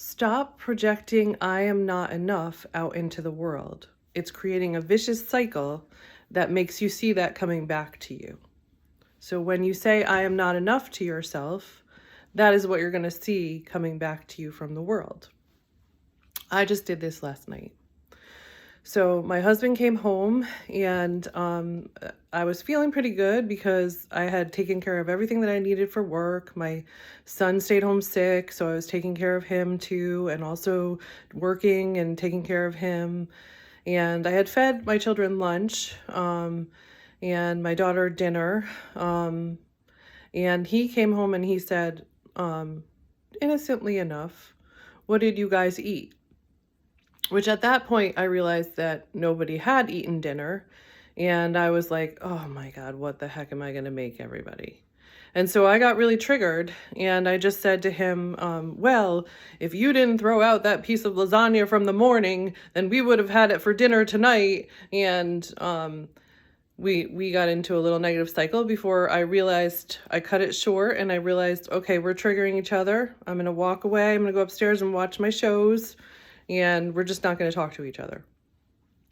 Stop projecting I am not enough out into the world. It's creating a vicious cycle that makes you see that coming back to you. So when you say I am not enough to yourself, that is what you're going to see coming back to you from the world. I just did this last night. So my husband came home and I was feeling pretty good because I had taken care of everything that I needed for work. My son stayed home sick, so I was taking care of him too, and also working and taking care of him. And I had fed my children lunch and my daughter dinner. And he came home and he said, innocently enough, "What did you guys eat?" Which at that point, I realized that nobody had eaten dinner. And I was like, oh my God, what the heck am I going to make everybody? And so I got really triggered. And I just said to him, well, if you didn't throw out that piece of lasagna from the morning, then we would have had it for dinner tonight. And we got into a little negative cycle before I realized I cut it short. And I realized, okay, we're triggering each other. I'm going to walk away. I'm going to go upstairs and watch my shows. And we're just not going to talk to each other.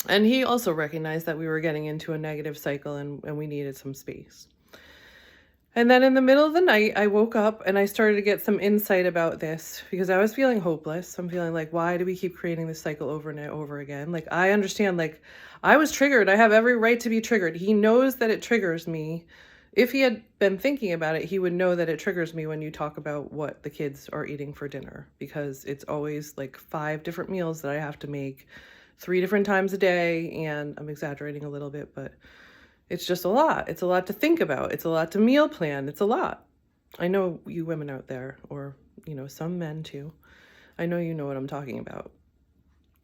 And he also recognized that we were getting into a negative cycle and we needed some space. And then in the middle of the night, I woke up and I started to get some insight about this because I was feeling hopeless. I'm feeling like, why do we keep creating this cycle over and over again? Like, I understand, like, I was triggered. I have every right to be triggered. He knows that it triggers me. If he had been thinking about it, he would know that it triggers me when you talk about what the kids are eating for dinner, because it's always like 5 different meals that I have to make 3 different times a day. And I'm exaggerating a little bit, but it's just a lot. It's a lot to think about. It's a lot to meal plan. It's a lot. I know you women out there, or, some men too. I know you know what I'm talking about.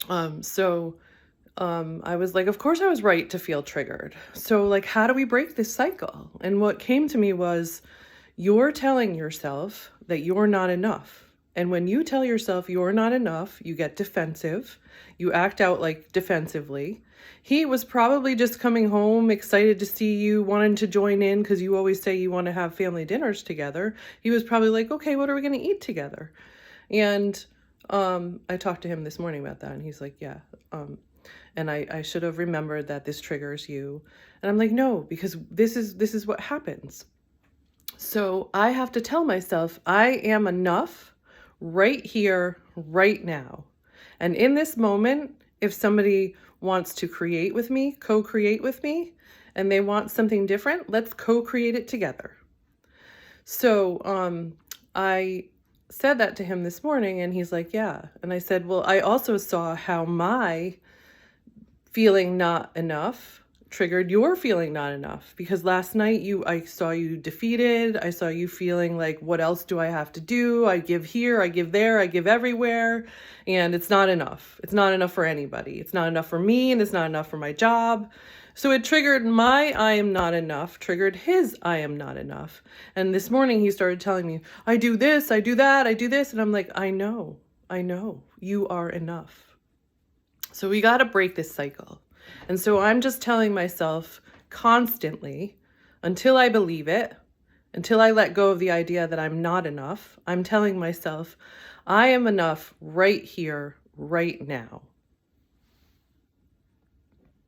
I was like, of course I was right to feel triggered. So like, how do we break this cycle? And what came to me was, you're telling yourself that you're not enough. And when you tell yourself you're not enough, you get defensive. You act out like defensively. He was probably just coming home, excited to see you, wanting to join in because you always say you want to have family dinners together. He was probably like, okay, what are we going to eat together? And I talked to him this morning about that, and he's like, yeah. And I should have remembered that this triggers you. And I'm like, no, because this is what happens. So I have to tell myself I am enough right here, right now. And in this moment, if somebody wants to create with me, co-create with me, and they want something different, let's co-create it together. So I said that to him this morning, and he's like, yeah. And I said, well, I also saw how my feeling not enough triggered your feeling not enough, because last night I saw you defeated. I saw you feeling like, what else do I have to do? I give here, I give there, I give everywhere, and it's not enough. It's not enough for anybody. It's not enough for me, and it's not enough for my job. So it triggered my I am not enough, triggered his I am not enough. And this morning he started telling me, I do this, I do that, I do this. And I'm like, I know, you are enough. So we got to break this cycle. And so I'm just telling myself constantly, until I believe it, until I let go of the idea that I'm not enough, I'm telling myself, I am enough right here, right now.